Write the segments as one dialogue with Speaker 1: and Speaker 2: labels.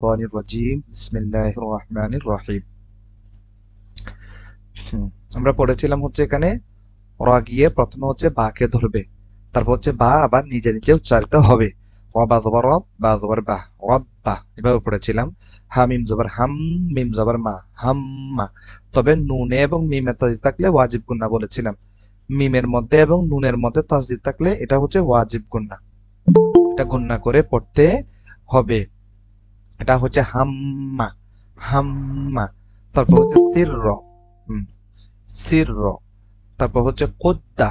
Speaker 1: الشيطان الرجيم بسم الله الرحمن الرحيم আমরা পড়েছিলাম হচ্ছে এখানে র গিয়ে প্রথমে হচ্ছে বাকে ধরবে, তারপর হচ্ছে বা আবার নিজে নিজে উচ্চারিত হবে। রবা জবর রব, বা জবর বাহ, রব্বা, এভাবে পড়েছিলাম। হা মিম জবর হাম, মিম জবর মা, হাম্মা। তবে নুনে এবং মিমে তাসদিদ থাকলে ওয়াজিব গুন্না বলেছিলাম। মিমের মধ্যে এবং নুনের মধ্যে তাসদিদ থাকলে এটা হচ্ছে ওয়াজিব গুন্না, এটা গুন্না করে পড়তে হবে। এটা হচ্ছে হাম্মা, হাম্মা। তারপর হচ্ছে সিরর, সিরর। তারপর হচ্ছে কুদ্দা,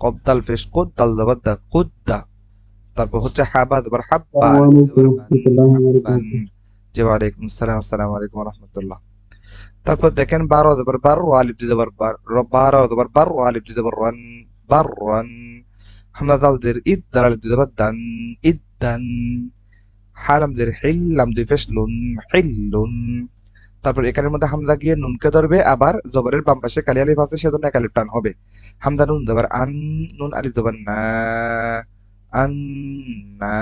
Speaker 1: কবদাল ফেস কুদ্দাল দাবাদ্দা, কুদ্দা। তারপর হচ্ছে হাবা দাবার হাব্বা, দাবার বান, হাব্বান। জি ওয়ালাইকুম আসসালাম, আসসালামু আলাইকুম ওয়া রাহমাতুল্লাহ। তারপর দেখেন বারো দাবার বার, ওয়া আলিফ দাবার বার, বারো দাবার বার, ওয়া আলিফ দাবার রান, বাররান। হামজা দাল দের ইদ, দাল আলিফ দাবার দান, ইদ্দান। হালাম দের হিল, লাম দুই ফেস লুন, হিল্লুন। তারপর এখানের মধ্যে হামজা গিয়ে নুনকে ধরবে, আবার জবরের বাম পাশে কালি আলিফ আছে সেজন্য এক আলিফ টান হবে। হামজা নুন জবর আন, নুন আলিফ জবর না, আন না।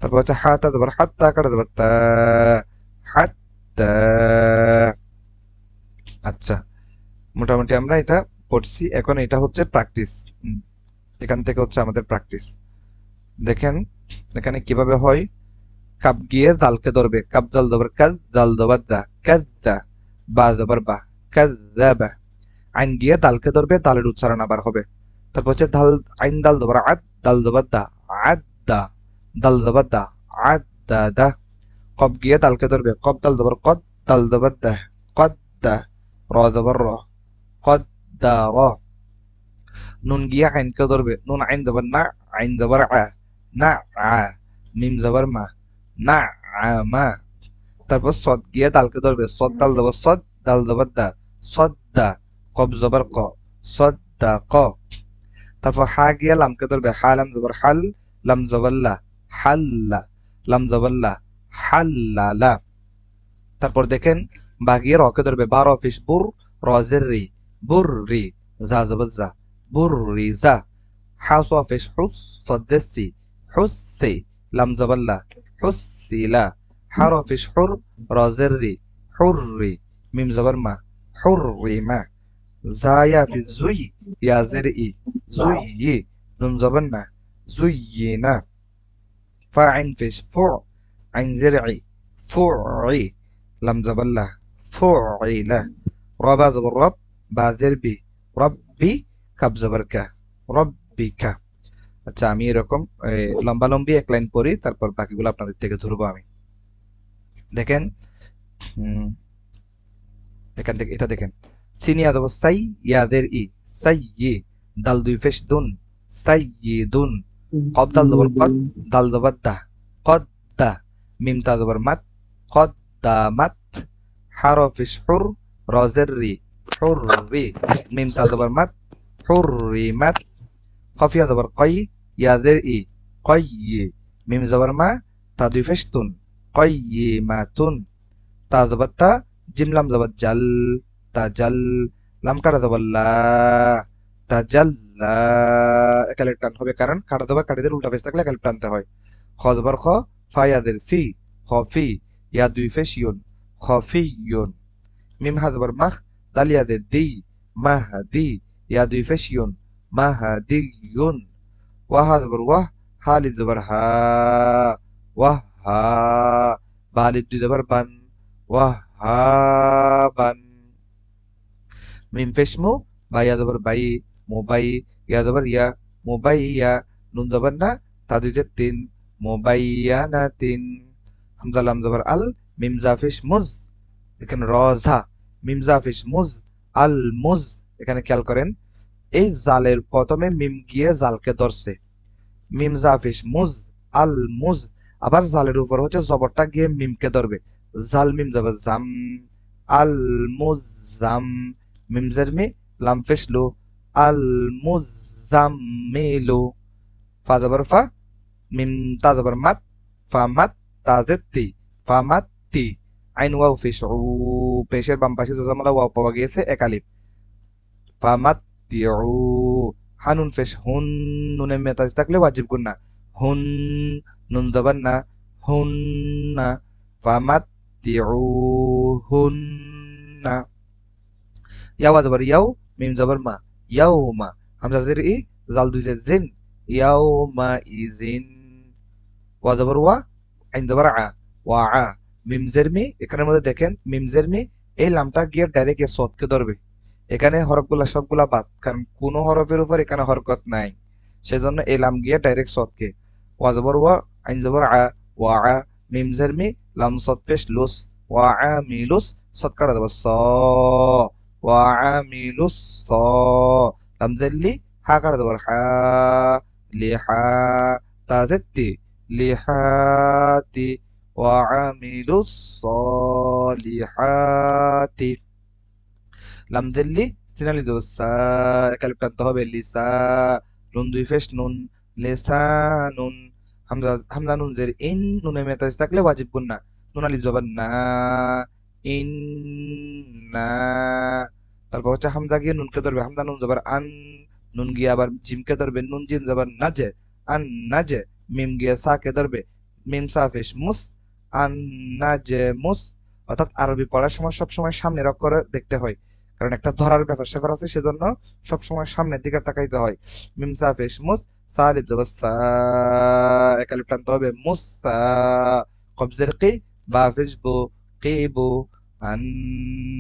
Speaker 1: তারপর হচ্ছে হাতা জবর হাত্তা, কাটা জবর তা, হাত্তা। আচ্ছা, মোটামুটি আমরা এটা পড়ছি, এখন এটা হচ্ছে প্র্যাকটিস। এখান থেকে হচ্ছে আমাদের প্র্যাকটিস। দেখেন এখানে কিভাবে হয়। কাপ গিয়ে দালকে ধরবে, কাপ জাল দবর কাজ, দাল দবার দা, কাদ্দা। বা দবর বা, কাদ্দাবা। আইন গিয়ে দালকে ধরবে, দালের উচ্চারণ আবার হবে। তারপর হচ্ছে দাল, আইন দাল দবর আদ, দাল দবর দা, আদ্দা। দাল দবর দা, আদ্দা দা। কব গিয়ে দালকে ধরবে, কব দাল দবর কদ, দাল দবর দা, কদ্দা। র দবর র, কদ্দা র। নুন গিয়ে আইনকে ধরবে, নুন আইন দবর না, আইন দবর আ, না আ। মিম জবর মা, না আমা। তারপর সদ গিয়ে দালকে ধরবে, সদ দাল দেবো সদ, দাল দেবো দা, সদ্দা। কব জবর ক, সদ্দা ক। তারপর হা গিয়ে লামকে ধরবে, হা লাম জবর হাল, লাম জবল্লা, হাল্লা। লাম জবল্লা, হাল্লালা। তারপর দেখেন বা গিয়ে রকে ধরবে, বা রফিস বুর, রজের রি, বুর রি। যা জবর যা, বুর রি যা। হা সফিস হুস, সজ্জেসি, হুসসি। লাম জবল্লা, হুসসিলা। حرف حر، رازري، حري. ميم زبر ما، حرمة. زايا في الزي، يا زرئي، زي. نون زبرنا، زينا. فاعن فيش فع، عين زرعي، فعي. لم زبلة، فعيلة. ربا زبر رب، با زربي، ربي. কাব জবর কা, রব্বিকা। আচ্ছা আমি এরকম লম্বালম্বি এক লাইন পড়ি, তারপর বাকিগুলো আপনাদের থেকে ধরবো আমি। দেখেন এখান থেকে এটা দেখেন। সিনিয়া দেবো সাই, ইয়াদের ই, সাই ই। দাল দুই ফেস দুন, সাই ই দুন। কব দাল দেবর কদ, দাল দেবর দা, কদ দা। মিম তা দেবর মাত, কদ দা মাত। হারো ফিস হুর, রজের রি, হুর রি। মিম তা দেবর মাত, হুর রি মাত। কফিয়া দেবর কই, ইয়াদের ই, কই ই। মিম জবর মা, তা দুই ফেস তুন, কই ই মা তুন। তা জবর তা, জিম লাম জবর জাল, তাজাল। লাম কাটা জবর লা, তাজাল্লা। একালের টান হবে, কারণ কাটা জবর কাটিদের উল্টা ফেস থাকলে একালের টানতে হয়। খ জবর খ, ফায়াদের ফি, খফি। ইয়া দুই ফেস ইউন, খফিয়ুন। মিম হা জবর মাখ, দাল ইয়াদের দি, মাহদি। ইয়া দুই ফেস ইউন, মাহাদিয়ুন। ওয়া হা জবর ওয়াহ, হা লিফ জবর হা, ওয়াহ হা। বা লিফ দুই জবর বান, ওয়াহ হা বান। মিম পেশ মু, বা ইয়া জবর বাই, মোবাই। ইয়া জবর ইয়া, মোবাইয়া। নুন জবর না, তা দুইতে তিন, মোবাইয়ানা তিন। হামজা লাম জবর আল, মিম জাফিস মুজ। এখানে রজা, মিম জাফিস মুজ, আল মুজ। এখানে খেয়াল করেন, এই জালের প্রথমে মিম গিয়ে জালকে ধরছে, মিম জাফিস মুজ, আল মুজ। আবার জালের উপর হচ্ছে জবরটা গিয়ে মিমকে ধরবে, জাল মিম জবর জাম, আল মুজাম। মিম জারমি, লাম ফেসলু, আল মুজাম্মিলু। ফা জবর ফা, মিম তা জবর মাত, ফা মাত, তা জেত্তি, ফা মাত্তি। আইন ওয়াও ফিস উ, পেশের বাম পাশে জজামলা ওয়াও পাওয়া গিয়েছে এক আলিফ, ফা মাত্তিউ। হানুন ফেস হুন, নুনে মেতাজ থাকলে ওয়াজিব গুন্না, হুন। নুন জবর না, হুন না। ফামাত্তিউহুন্না। ইয়াও জবর ইয়াও, মিম জবর মা, ইয়াউমা। হামজা জের ই, জাল দুই জের জিন, ইয়াউমা ইজিন। ওয়া জবর ওয়া, আইন জবর আ, ওয়া আ। মিম জের মি, এখানের মধ্যে দেখেন মিম জের মি, এই লামটা গিয়ে ডাইরেক্ট সদকে ধরবে। এখানে হরফগুলা সবগুলা বাদ, কারণ কোন হরফের উপর এখানে হরকত নাই, সেজন্য এই লাম গিয়ে ডাইরেক্ট সদকে। ওয়া জবর ওয়া, আইন জবর আ, ওয়া আ। মিম জের মি, লাম সদ পেশ লুস, ওয়া আ মিলুস, সদ কাটা দেবো স, ওয়া আ মিলুস স। লাম জের লি, হা কাটা দেবো হা, লিহা। তা জের তি, লিহাতি। ওয়া আ মিলুস সলিহাতি। লাম দিল্লি সিনালি জবর সা, একালিফ টানতে হবে লিসা। নুন দুই ফেস নুন, লিসানুন। হামজা হামজা নুন জের ইন, নুনে মেতাজ থাকলে ওয়াজিব গুন্না। নুন আলিফ জবর না, ইন না। তারপর হচ্ছে হামজা গিয়ে নুনকে ধরবে, হামজা নুন জবর আন। নুন গিয়ে আবার জিমকে ধরবে, নুন জিম জবর নাজে, আন নাজে। মিম গিয়ে সাকে ধরবে, মিম সা ফেস মুস, আন নাজে মুস। অর্থাৎ আরবি পড়ার সময় সবসময় সামনের অক্ষরে দেখতে হয়, কারণ একটা ধরার ব্যাপার স্যাপার আছে, সেজন্য সবসময় সামনের দিকে তাকাইতে হয়। মিম সা ফেস মুস, সা আলিফ জবর সা, একালিফ টানতে হবে মুসা। কবজের কি, বা ফেস বু, কিবু। আন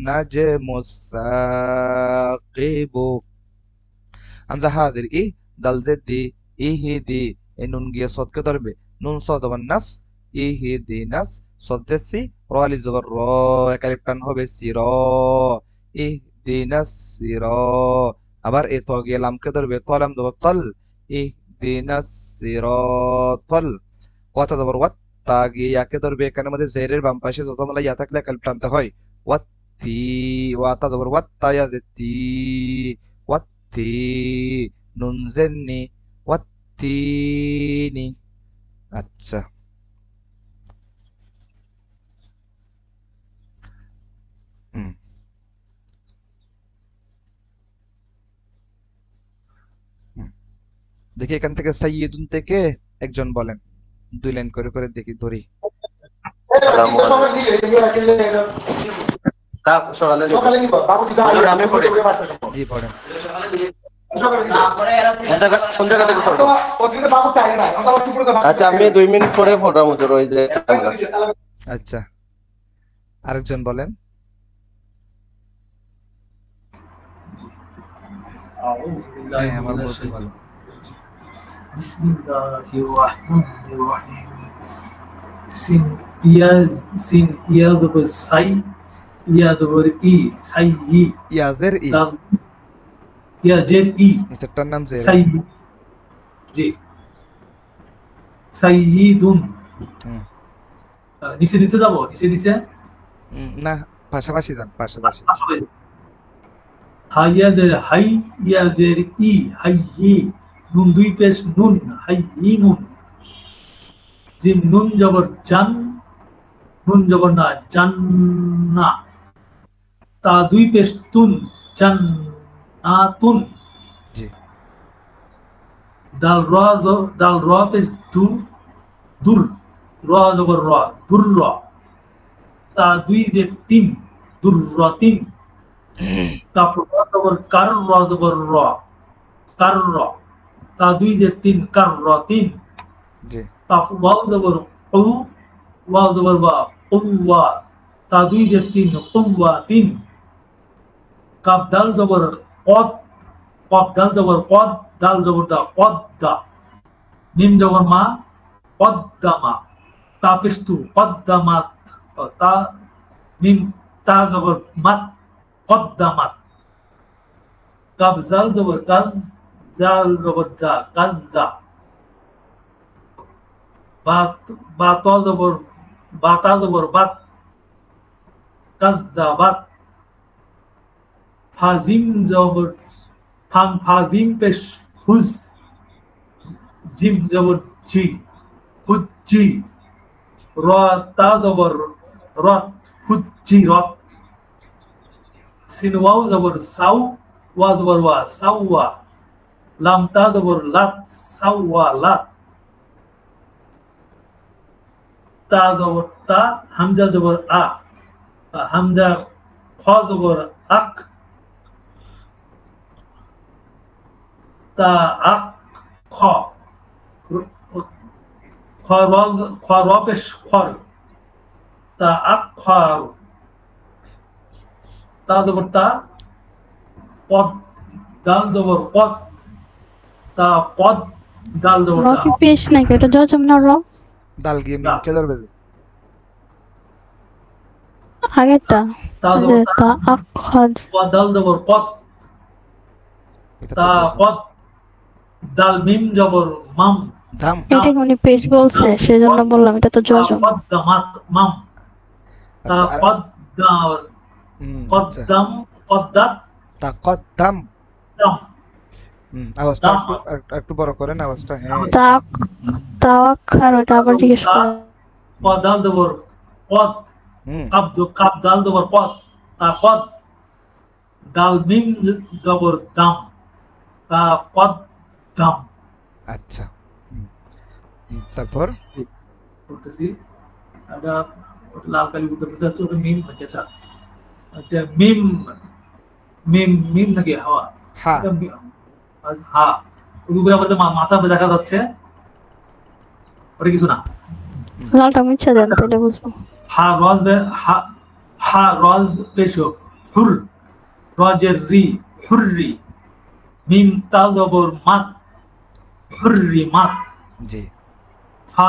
Speaker 1: নাজমু সাকিবু। হামজা হাজির ই, দাল জেদ দি, ইহি দি। এই নুন গিয়ে সদকে ধরবে, নুন সদ আবার নাস, ইহি দি নাস। সদ জেদ সি, র আলিফ জবর র, একালিফ টান হবে সির, ইহ দি নাস সির। আবার এ ত গিয়ে লামকে ধরবে, তলাম জবর তল, ইহ দি নাস সির তল। ওয়াতা জবর ওয়াত, তা গিয়ে ইয়াকে ধরবে, এখানের মধ্যে জেরের বাম পাশে যত মালা ইয়া থাকলে একালিফ টানতে হয়। ওয়াত তি, ওয়াতা জবর ওয়াত, তা ইয়া জেদ তি, ওয়াত তি। নুন জেননি, ওয়াত্তিনি। আচ্ছা, হুম, হুম। দেখি এখান থেকে সাইয়্যিদুন থেকে একজন বলেন, দুই লাইন করে করে দেখি ধরি। জি পড়েন।
Speaker 2: আচ্ছা, আমি 2 মিনিট পরে ফোটার মতো ওই যে।
Speaker 1: আচ্ছা, আরেকজন বলেন। হ্যাঁ, আমার মুরব্বি ভালো।
Speaker 3: বিসমিল্লাহির রহমানির রহিম। সিন ইয়া জবর সাই, ইয়া জবর ই, সাই ই।
Speaker 1: ইয়াজের ই,
Speaker 3: দাল ইয়া জের ই,
Speaker 1: নিচেরটার নাম জের।
Speaker 3: সাই জি, সাইয়িদুন।
Speaker 1: হুম,
Speaker 3: নিচে নিচে যাব, নিচে নিচে
Speaker 1: না, পাশাপাশি যান, পাশাপাশি।
Speaker 3: আসলে হাইয়াদের হাই, ইয়াদের ই, হাই ই। নুন দুই পেশ নুন, হাই ই নুন। জিম নুন জবর জান, নুন জবর না, জান্না। তা দুই পেশ তুন, জান্নাতুন।
Speaker 1: জি,
Speaker 3: দাল র পেশ দু, দুর। র জবর র, দুর র। তা দুই যে তিন, দুর র তিন। তারপর র জবর কার, র জবর র, কার র। তা দুই যে তিন, কার র তিন।
Speaker 1: জি,
Speaker 3: তারপর ওয়াও জবর উ, ওয়াও জবর ওয়া, উওয়া। তা দুই যে তিন, উওয়া তিন। কাপ দাল জবর কদ, কপ দাল জবর কদ, দাল জবর দা, কদ দা। মিম জবর মা, কদ্দামা। তা পেস্তু, কদ্দামাত। তা মিম, তা জবর মাত, কদ্দামাত। কাপ জাল জবর কাজ, জাল জবর জা, কাজা। বাত, বাত জবর বাতা জবর বাত, কাজ্জাবাত। ফাজিম জবর ফাজিম পেশ হুজ, জিম জবর জি, হুজ্জি। র তা জবর রত, হুজ্জি রত। সিন ওয়াও জবর সাউ, ওয়া জবর ওয়া, সাউয়া। লাম তা জবর লাত, সাউয়া লাত। তা জবর তা, হামজা জবর আ, হামজা খ জবর আক, তা আক খ, খ র পেশ খর, তা আক খর, তা জবর তা, কদ দাল জবর কদ, তা কদ দাল জবর
Speaker 4: র
Speaker 3: দা,
Speaker 4: কি পেশ নাকি ওটা জজম না র?
Speaker 1: দাল গিয়ে মিম কে ধরবে?
Speaker 4: আগেরটা
Speaker 3: তা
Speaker 4: যে
Speaker 3: জবর তা,
Speaker 4: তা আখাজ
Speaker 3: কদ দাল জবর কদ,
Speaker 1: এটা
Speaker 3: তা
Speaker 1: তো জজম।
Speaker 3: কদ দাল মিম জবর মাম,
Speaker 1: দাম।
Speaker 4: এটা কি উনি পেশ বলছে সেজন্য বললাম এটা তো
Speaker 3: তা
Speaker 4: জজম।
Speaker 3: কদ্দামাত মাম, তা
Speaker 1: আচ্ছা আর আচ্ছা
Speaker 3: কদ্দাম কদ্দাত
Speaker 1: তাকদ্দাম।
Speaker 3: দাম,
Speaker 1: আওয়াজটা
Speaker 3: দাম,
Speaker 1: একটু বড় করেন আওয়াজটা। হ্যাঁ
Speaker 4: তাক তাওয়াক্কার ওটা আবার জিজ্ঞেস
Speaker 3: তা
Speaker 4: করে।
Speaker 3: কদ দাল জবর কদ,
Speaker 1: হুম
Speaker 3: কাব দাল জবর কদ, তা কদ দাল মিম জবর দাম, তা কদ দাম।
Speaker 1: আচ্ছা তারপর
Speaker 3: করতেছি এটা লাল কালি বুঝতে পারছি তো ওটা মিম নাকি? আচ্ছা এটা মিম মিম মিম নাকি? হাওয়া
Speaker 1: হা
Speaker 3: এটা হা উপরে আমাদের মাথা দেখা যাচ্ছে, ওটা কিছু না।
Speaker 4: লালটা মুছে দেন তাহলে বুঝবো।
Speaker 3: হা রজ হা রজ পেশ হুর, রজের রি হুররি, মিম তা জবর মাত হুররি মাত,
Speaker 1: জি
Speaker 3: ফা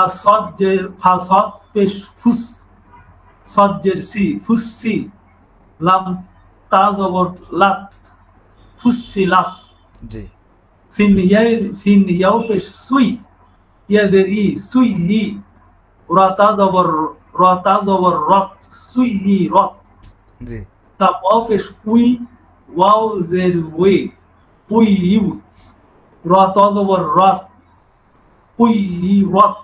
Speaker 3: সদ পেশ ফুস, সজ্জের সি ফুসসি, লাম তা জবর লাত ফুসসি লাত,
Speaker 1: জি
Speaker 3: সিন ইয়াও পেশ সুই, ইয়াদের ই সুই ই, রা তা জবর রত সুই ই রত,
Speaker 1: জি
Speaker 3: তা ওয়াও পেশ উই, ওয়াও জের ওয়ে উই ইউ, রা তা জবর রত উই ই রত,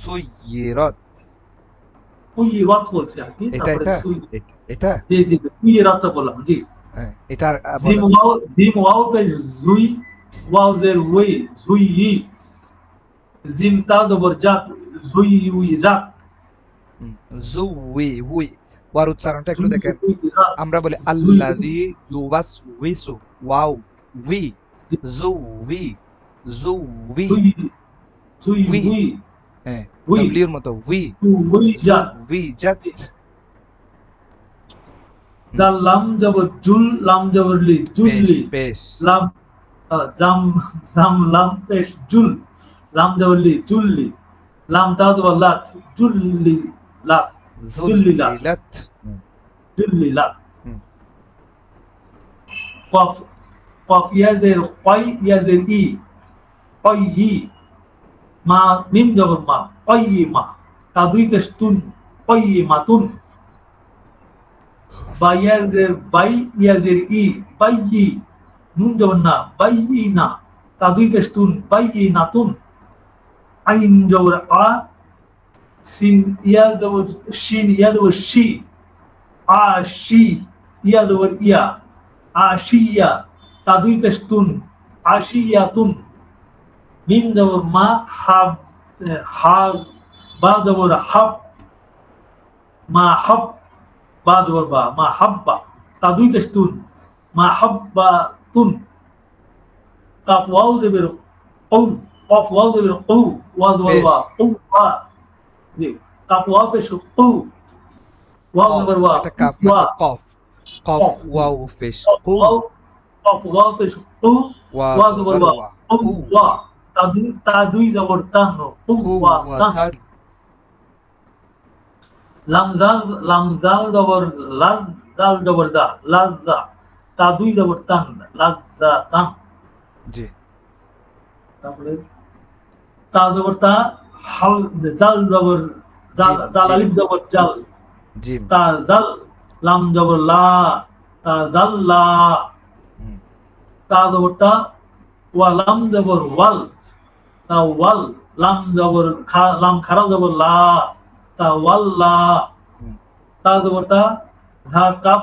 Speaker 1: সুইরাত।
Speaker 3: উই রত বলছে আর কি।
Speaker 1: এটা
Speaker 3: তারপরে
Speaker 1: এটা
Speaker 3: সুই,
Speaker 1: এটা
Speaker 3: জি জি উই রতটা বললাম জি।
Speaker 1: হ্যাঁ এটা
Speaker 3: জিম ওয়াও পেশ জুই, ওয়াও জের ওয়ে জুই ই, জিম তা জবর জাত জুই উই জাত,
Speaker 1: জুই উই। ওয়ার উচ্চারণটা একটু দেখেন।
Speaker 3: জুই উই জাত,
Speaker 1: আমরা বলি
Speaker 3: জুই
Speaker 1: আল্লাযী ইউওয়াসউইসু, ওয়াও উই জুই জুই
Speaker 3: জুই জুই
Speaker 1: উই।
Speaker 3: উই
Speaker 1: হ্যাঁ
Speaker 3: উই
Speaker 1: ডব্লিউর মতো উই
Speaker 3: উই জাত,
Speaker 1: উই জাত।
Speaker 3: জাল লাম জবর জুল, লাম জবর লি
Speaker 1: পেশ
Speaker 3: জুললি,
Speaker 1: পেশ
Speaker 3: লাম জাম জাম লাম পেশ জুল, লাম জবর লি জুললি, লাম তা জবর লাত জুললি লাত, জুললি লাত
Speaker 1: যুল্লিলাত।
Speaker 3: জুললি লাত,
Speaker 1: হুম।
Speaker 3: কফ কফ ইয়াজের কয় ইয়াজের ই কয় ই, মা মিম জবর মা কয় মা, তা দুই পেশ তুন কয় মাতুন, বা ইয়াজের বাই ইয়াজের ই বাই ই, নুন জবর না বাই ই না, তা দুই পেশ তুন বাই ই নাতুন, আইন জবর আ, সিন ইয়া জবর শিন ইয়া জবর শি, আ শি, ইয়া জবর ইয়া আশিয়া, তা দুই পেশ তুন আশিয়াতুন, মিম জবর মা হাব হা, বা জবর হাব, মা হাব, বা জবর বা মা হাব্বা, তা দুই পেশ তুন মা হাব্বা তুন, কাফ ওয়াও জবর কৌ, কফ ওয়াও জবর কৌ, ওয়া জবর ওয়া কৌ ওয়া, জি কাফ ওয়াও পেশ কৌ, ওয়াও জবর ওয়া
Speaker 1: এটা কাফ না
Speaker 3: ওয়া,
Speaker 1: কফ। কফ ওয়াও পেশ কু,
Speaker 3: কফ ওয়াও পেশ কৌ,
Speaker 1: ওয়া
Speaker 3: ওয়া জবর
Speaker 1: জবর
Speaker 3: ওয়া
Speaker 1: ওয়া
Speaker 3: কৌ ওয়া, তা দুই জবর তান কৌ ওয়া তান,
Speaker 1: কুওয়াতান।
Speaker 3: লাম জাল জবর লাজ, জাল জবর দা লাজা, তা দুই জবর তান লাজা তান,
Speaker 1: জি
Speaker 3: তারপরে তা জবর তা হাল, জাল জবর জাল,
Speaker 1: জি,
Speaker 3: জাল
Speaker 1: জি।
Speaker 3: আলিফ জবর জাল,
Speaker 1: জিম
Speaker 3: তা জাল, লাম জবর লা, তা জাল্লা,
Speaker 1: হুম।
Speaker 3: তা জবর তা, ওয়া লাম জবর ওয়াল, তা ওয়াল, লাম জবর লাম খারা জবর লা, তা ওয়াল্লা,
Speaker 1: হুম।
Speaker 3: তা জবর তা, ধা কাপ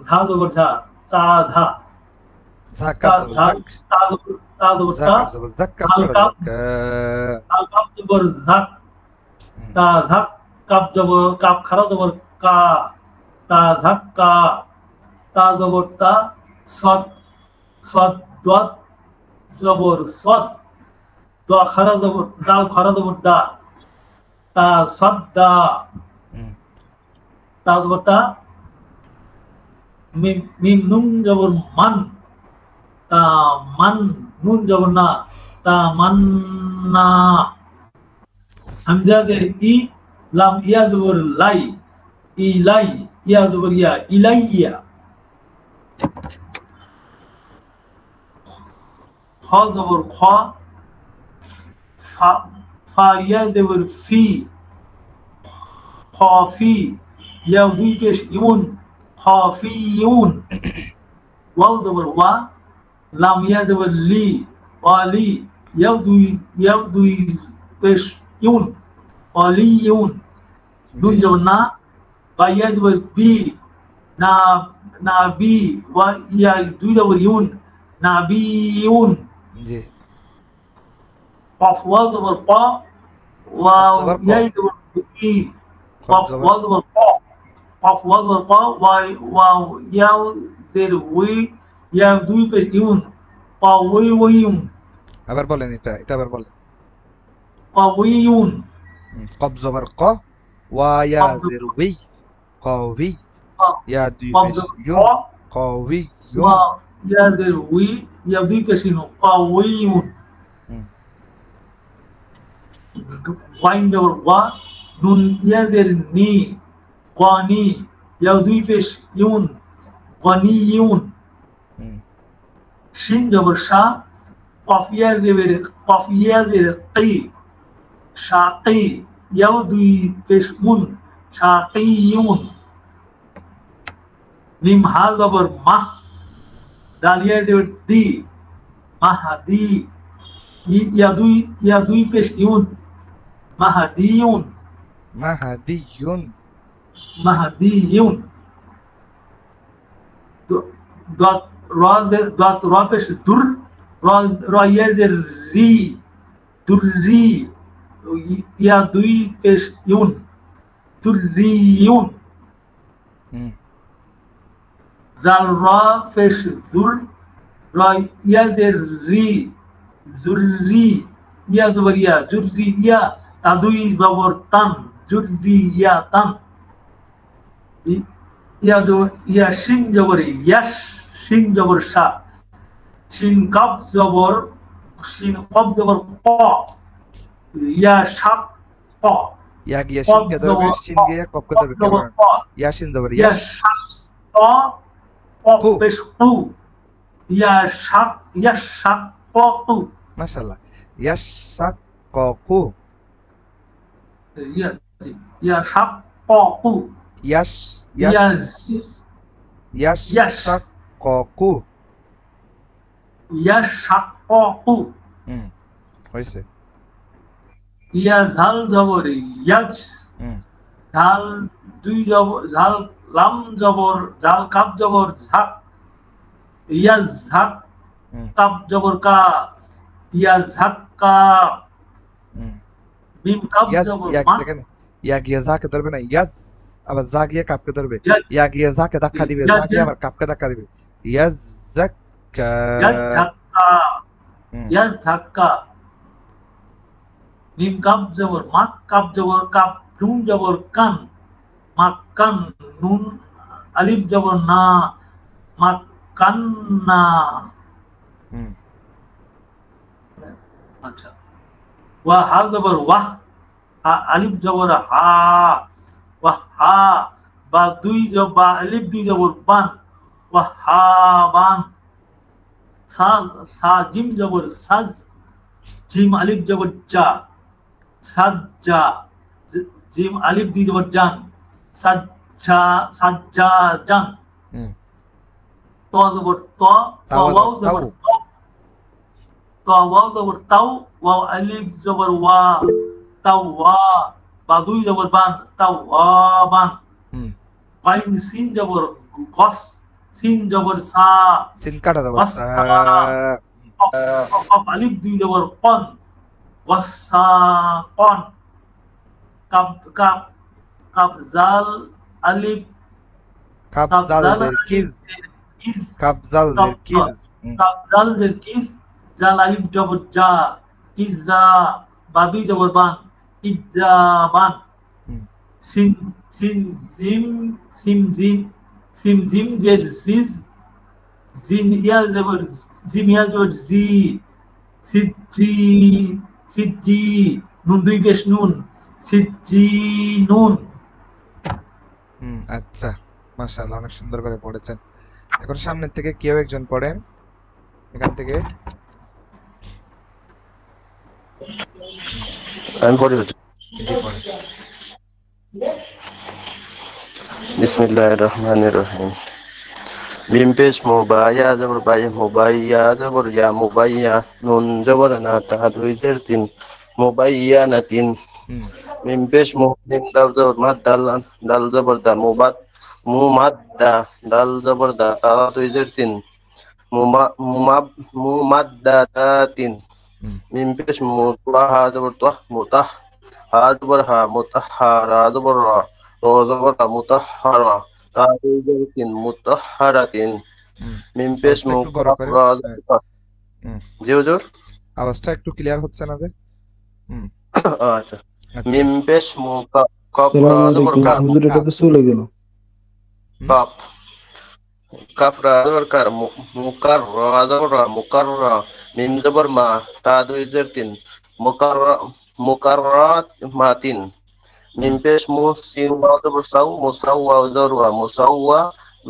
Speaker 3: ধা জবর ঝা, তা ধা, তা
Speaker 1: যাকাত
Speaker 3: ধা,
Speaker 1: যাক।
Speaker 3: তা জবর তা,
Speaker 1: যাকাত যাকাত
Speaker 3: ধাল কাপ,
Speaker 1: যাকা।
Speaker 3: ধাল কাপ জবর ধাক, তা ধাক কাপ খারা জবর কা, তা ধাক্কা, তা জবর তা, সদ সদ দত জবর সদ, দ খারা জবর দাল খারা জবর দা, তা সদ দা, তা জবর তা, মিম নুন জবর মান, তা মান, নুন জবর না, তা মান্না, হামজাদের ই, লাম ইয়া জবর লাই, ইলাই, ইয়া জবর ইয়া, ইলাইয়া, খ জবর খ, ফা ইয়া জবর ফি, খফি, ইয়া দুই পেশ ইউন, খফিউন, ওয়াও জবর ওয়া, লাম ইয়া জবর লি, ওয়ালি, ইয়া দুই পেশ ইউন, ওয়ালিউন, নুন জবর না, বা ইয়া জবর বি, না বি, ওয়া ইয়া দুই জবর ইউন, নাবিউন,
Speaker 1: জি
Speaker 3: কফ ওয়া জবর ক, ওয়াও ইয়া জবর ই, কফ ওয়া জবর ক, কফ ওয়া জবর ক, ওয়াও ইয়া জের উই, ইয়া দুই পেশ ইউন, কাউইউন,
Speaker 1: আবার বলেন, এটা আবার বলেন।
Speaker 3: কাউইউন,
Speaker 1: কব জবর ক, ওয়া ইয়া জের উই, কওয়ি, ইয়া দুই পেশ ইউন, কওয়িয়ুন,
Speaker 3: ওয়া ইয়া জের উই, ইয়া দুই পেশ ইউন, কাউইউন, ওয়াইন জবর ওয়া, নুন ইয়া জের নি, গানি, ইয়া দুই পেশ ইউন, গানিয়ুন, শিন জবর শা, কফ ইয়া জের কি, শাকি, ইয়া দুই পেশ মুন, শাকিয়ুন, মিম হা জবর মাহ, দাল ইয়া জের দি, মাহদি, ইয়া দুই পেশ ইউন, মাহদিয়ুন,
Speaker 1: মাহাদিয়ুন,
Speaker 3: মাহদিয়ুন, দত র পেশ দুর, র ইয়া জের রি, দুররি, ইয়া দুই পেশ ইউন, দুররিয়ুন, জাল র পেশ জুর, র ইয়া জের রি, জুররি, ইয়া জবর ইয়া, জুররি ইয়া, তা দুই জবর তান, জুররি ইয়া তান, ইয়া শিন জবর ইয়াস, শিন জবর শা, শিন কব জবর ক, ইয়া শাক ক,
Speaker 1: ইয়া গিয়া শিন কে ধরবে, শিন গিয়া কব কে ধরবে, কেমন ইয়া শিন জবর
Speaker 3: ইয়া
Speaker 1: ইয়াস,
Speaker 3: শাক ক, পেশ কু, ইয়া শাক কু,
Speaker 1: মাশাআল্লাহ, ইয়াশাক্কাকু,
Speaker 3: ইয়া শাক কু,
Speaker 1: ইয়াশাক্কাকু,
Speaker 3: ইয়া শাক কু,
Speaker 1: হয়েছে।
Speaker 3: ইয়া ঝাল জবর ইয়াজ, ঝাল দুই জবর, ঝাল লাম জবর, ঝাল কাপ জবর ঝাক, ইয়া ঝাক, কাপ জবর কা, ইয়া ঝাক্কা, মিম কাপ জবর মান,
Speaker 1: দেখেন ইয়া গিয়া যাকে ধরবে না, ইয়াজ, আবার যা গিয়া কাপকে ধরবে, ইয়া গিয়া যাকে ধাক্কা দিবে, যা গিয়া আবার কাপকে ধাক্কা দিবে, ইয়াজ যাক্কা,
Speaker 3: ইয়া ঝাক্কা, মিম কাপ জবর মাক, কাপ জবর কাপ, নুন জবর কান, মাক্কান, নুন আলিফ জবর না, মাক্কান্না, আচ্ছা, ওয়া হা জবর ওয়াহ, আলিফ জবর হা, ওয়া হা, বা আলিফ দুই জবর বান, ওয়া হা বান, সা জিম জবর সাজ, জিম আলিফ জবর জা, সাজ্জা, জিম আলিফ দুই জবর জান, সাজ্জা জান, ত জবর ত, ওয়াও জবর ওয়াও জবর তাও, ওয়াও আলিফ জবর ওয়া, তাও ওয়া, বা দুই জবর বান, তাও বান, বাইন সিন জবর গস, সিন জবর সা,
Speaker 1: সিন কাটা জবর সা,
Speaker 3: কফ আলিফ দুই জবর কন, গসা কন, কাপ কাপ জাল আলিফ
Speaker 1: কাপ
Speaker 3: কাপ
Speaker 1: জাল
Speaker 3: জাল
Speaker 1: দের কিজ,
Speaker 3: আলিফ ইজ
Speaker 1: কাপ জাল দের কিজ।
Speaker 3: কাপ জাল দের কিজ জাল আলিফ জবর জা ইজা বাদুই জবর বান ইজা বান সিন সিন জিম সিম জিম সিম জিম জের সিজ জিম ইয়া জবর জিম ইয়া জবর জি সিজি সিজি নুন দুই পেশ নুন সিজি নুন।
Speaker 1: আচ্ছা, মাশাআল্লাহ, অনেক সুন্দর করে পড়েছেন। এখন সামনের থেকে কেউ একজন পড়েন, এখান থেকে।
Speaker 2: আমি পড়ি হচ্ছে।
Speaker 1: জি, পড়েন।
Speaker 2: বিসমিল্লাহির রহমানির রহিম। মিম পেশ মুবাইয়া জবর বাই মুবাইয়া জবর ইয়া মুবাইয়া নুন জবর না তা দুই জের তিন মুবাইয়া না তিন। মিম পেশ মু মিম দাল জবর মাদ দাল দাল জবর দা মুবাদ মুমাদ দা দাল জবর দা তা দুই জের তিন মুমাদ দা তা তিন। মিম পেশ মুতা হা জবর তাহ মুতাহ হা জবর হা মুতাহহারা জবর রা র জবর রা মুতাহহারা তা দুই জের তিন মুতাহহারাতিন। মিম পেশ
Speaker 1: আওয়াজটা একটু বড়
Speaker 2: মুকাফ
Speaker 1: করেন।
Speaker 2: রা জবর কা। জি হুজুর।
Speaker 1: আওয়াজটা একটু ক্লিয়ার হচ্ছে না যে।
Speaker 2: আচ্ছা। মিম পেশ মুকাফ রা জবর কা
Speaker 5: হুজুর এটা তো চলে গেল।
Speaker 2: কাপ কাফ রা জবর কার মুকার রা জবর রা মুকার রা মিম জবর মা তা দুই জের তিন মুকাররাত মাতিন। মিম পেশ মু সিন ওয়া জবর সাউ মুসাওয়া জবর ওয়া মুসাওয়া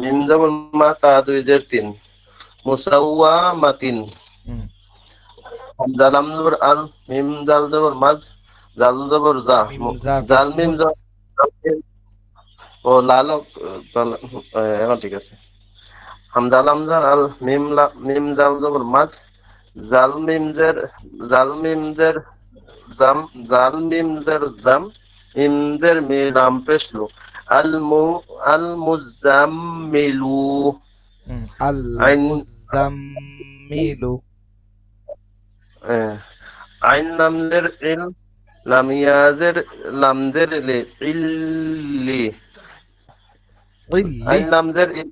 Speaker 2: মিম জবর মা তা দুই জের তিন মুসাওয়া মাতিন। হামজা লাম জবর আল মিম জাল জবর মাজ জাল জবর জা জাল মিম জা ও লালক এখন ঠিক আছে। হামজা লাম জার আল মিম জাল জবর মাজ জাল মিম জের জাম জাল মিম জের জাম মিম জের মি লাম পেশলু আল মুজাম্মিলু
Speaker 1: আল
Speaker 2: আইন
Speaker 1: মুজাম্মিলু।
Speaker 2: আইন লাম জের ইল লাম ইয়াজের লাম জের লি ইল্লি আইন লাম জের ইল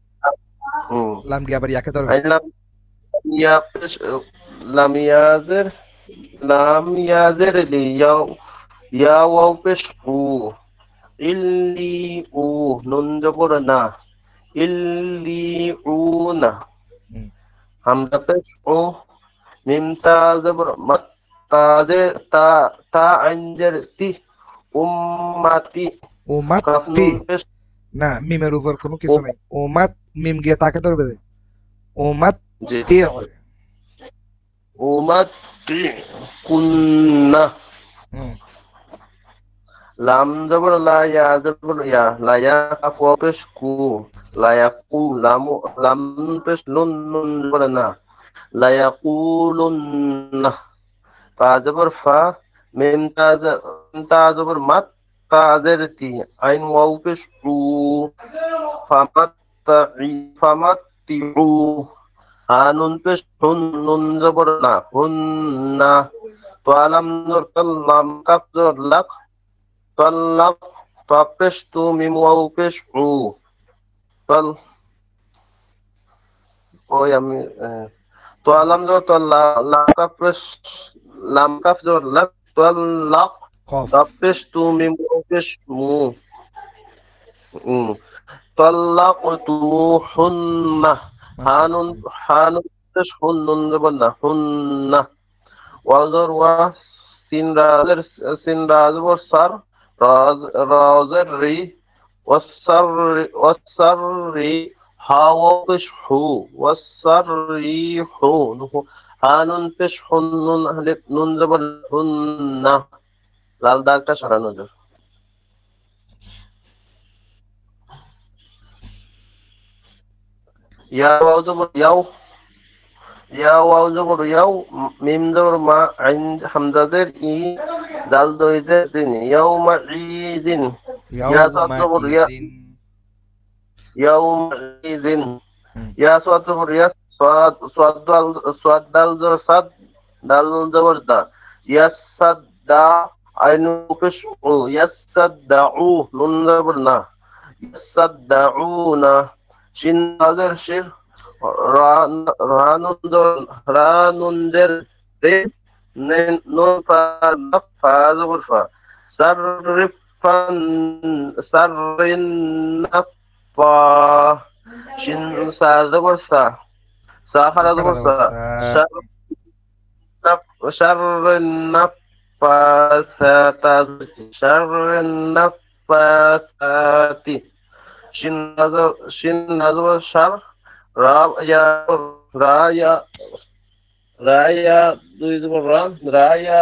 Speaker 1: লাম কি আবার ইয়াকে ধরবে?
Speaker 2: আইন লাম ইয়া পেশ লাম ইয়াজের লি ইয়া ওয়াও পেশ উ ইল্লি উ নুন জবর না ইল্লি উ না। হামজা পেশ উ মিম তা জবর মাত তাজের তা তা আইন জের তি উম্মাতি
Speaker 1: উম্মাতি না, মিমের উপর কোনো কিছু নাই। উম্মাত মিম গিয়ে তাকে ধরবে। উম্মাতি
Speaker 2: উম্মাতি কুন্না। লাম জবর লা ইয়া জবর ইয়া লা ইয়া কাফ ওয়া পেশ কু লা ইয়াকু লাম পেশ নুন নুন জবর না লা ইয়াকুলুন্না। ফা জবর ফা মিম তা জবর মাত তা জের তি আইন ওয়াও পেশ উ ফামাত্তিউ হা নুন পেশ হুন নুন জবর না হুন্না। তোয়ালাম জবর তাল্লাম কাফ জবর লাক তাল্লাক তা পেশ তু মিম ওয়াও পেশ উ তাল ওই আমি তোয়ালাম জবর তাল্লা লা কাফ পেশ লাম কাফ জবর লাক তাল্লাক তা পেশ তু মিম ওয়াও পেশ মু তাল্লাকতুমুহুন্না হানুন পেশ হুন নুন জবর না হুন্না। ওয়া জবর ওয়া সিন রা জবর সার রাজের রি ওয়াসাররি হা ওয়া পেশ হু ওয়াসাররি হু হানুন পেশ হুন নুন আলিফ নুন জবর হুন্না। লাল দাগটা সরানো যাবে। ইয়া ওয়াও জবর ইয়াও ইয়া ওয়াও জবর ইয়াও মিম জবর মা আইন হামজা জের ই দাল দুই জের তিন ইয়াউমা ইযিন ইয়া সাদ জবর ইয়া ইয়াউমা ইযিন ইয়া সাদ জবর ইয়া সাদ দাল জবর সাদ দাল জবর দা ইয়া সাদ দা আইনু পেশ ও ইয়াসাদদাউ নুন জবর না ইয়াসাদদাউনা শিন নাজর শির রা রা নুন জবর রা নুন জের তে নুন ফা ফা জবর ফা সাররিফান সাররিন নাফা শিন সা জবর সা সা খারা জবর সা شر النفاثات شر النفاثات شن نزو شر را يا দুই জবর রান রা ইয়া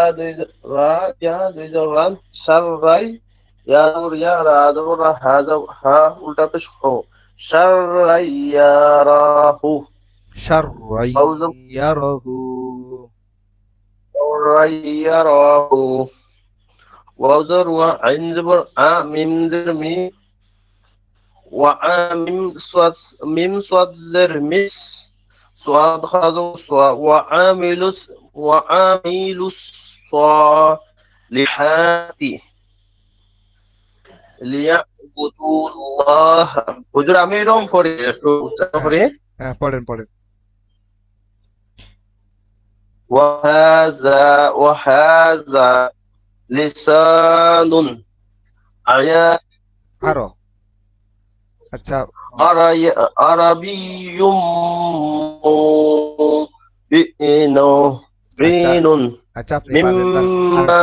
Speaker 2: দুই জবর রান শর রাই ইয়া জবর ইয়া রা জবর রা হা উল্টা পেশ হো শর রাই ইয়া রাহু
Speaker 1: শাররাইয়ারাহু
Speaker 2: يراه وزر وعين زبر ميم زر مي وعامم صاد ميم صاد زر مس صاد خذو وعامل الصالحات ليعبدوا الله وجر أميرهم فري
Speaker 1: পড়েন
Speaker 2: وهذا لسان
Speaker 1: আরো আচ্ছা
Speaker 2: عربي مبين
Speaker 1: আচ্ছা আপনি পারেন
Speaker 2: مما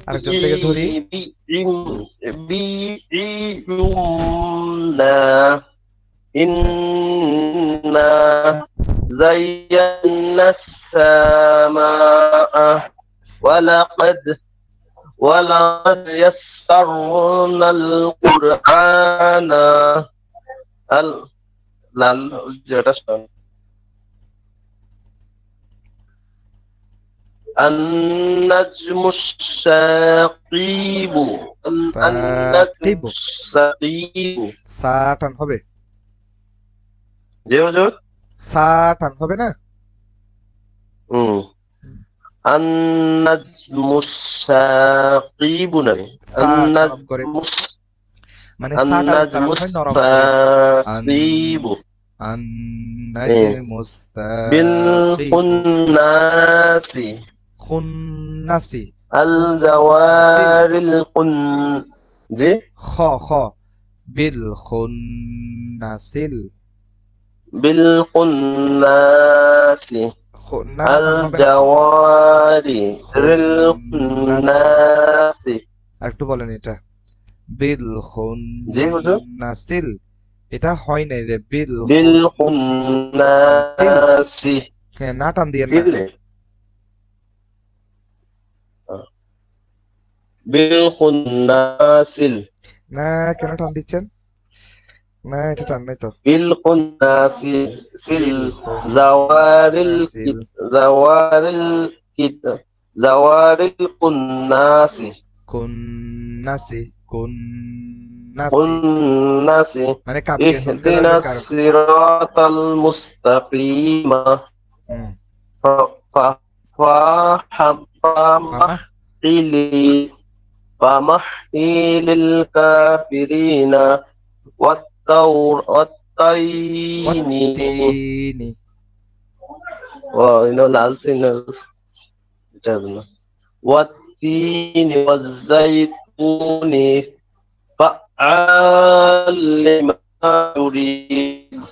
Speaker 1: আরেকজন থেকে ধরি
Speaker 2: بيعنا إنا زينا السماء ولقد يسرنا القرآن النجم الثاقب
Speaker 1: সা টান হবে
Speaker 2: জি হুজুর
Speaker 1: সা টান হবে না
Speaker 2: النجم الثاقب نبي النجم
Speaker 1: মানে
Speaker 2: النجم الثاقب
Speaker 1: النجم
Speaker 2: بالخناس
Speaker 1: খুন্নাসি
Speaker 2: الجوار جي
Speaker 1: খ বিল খুন্নাসিল
Speaker 2: بالخناس الجوار الخناس
Speaker 1: একটু বলেন এটা বিল
Speaker 2: জি হুজুর
Speaker 1: খুন্নাসিল এটা হয় নাই রে বিল
Speaker 2: بالخناس
Speaker 1: না টান দিয়ে
Speaker 2: بالخناس
Speaker 1: না কেন টান দিচ্ছেন না এটা টান নাই তো
Speaker 2: بالخناس زوار الخناس
Speaker 1: কুন্নাসি মানে
Speaker 2: اهدنا الصراط المستقيم فمحيل الكافرين والتين والتين والزيتون فعال لما يريد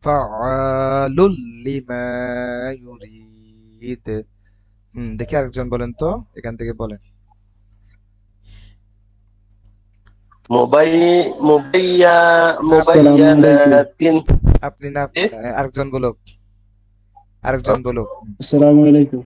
Speaker 1: ফাআলুল লিমা ইউরিদ দেখি আরেকজন বলেন তো এখান থেকে বলেন
Speaker 2: মুবাইয়ানাতিন
Speaker 1: আপনি না আরেকজন বলুক আসসালামু আলাইকুম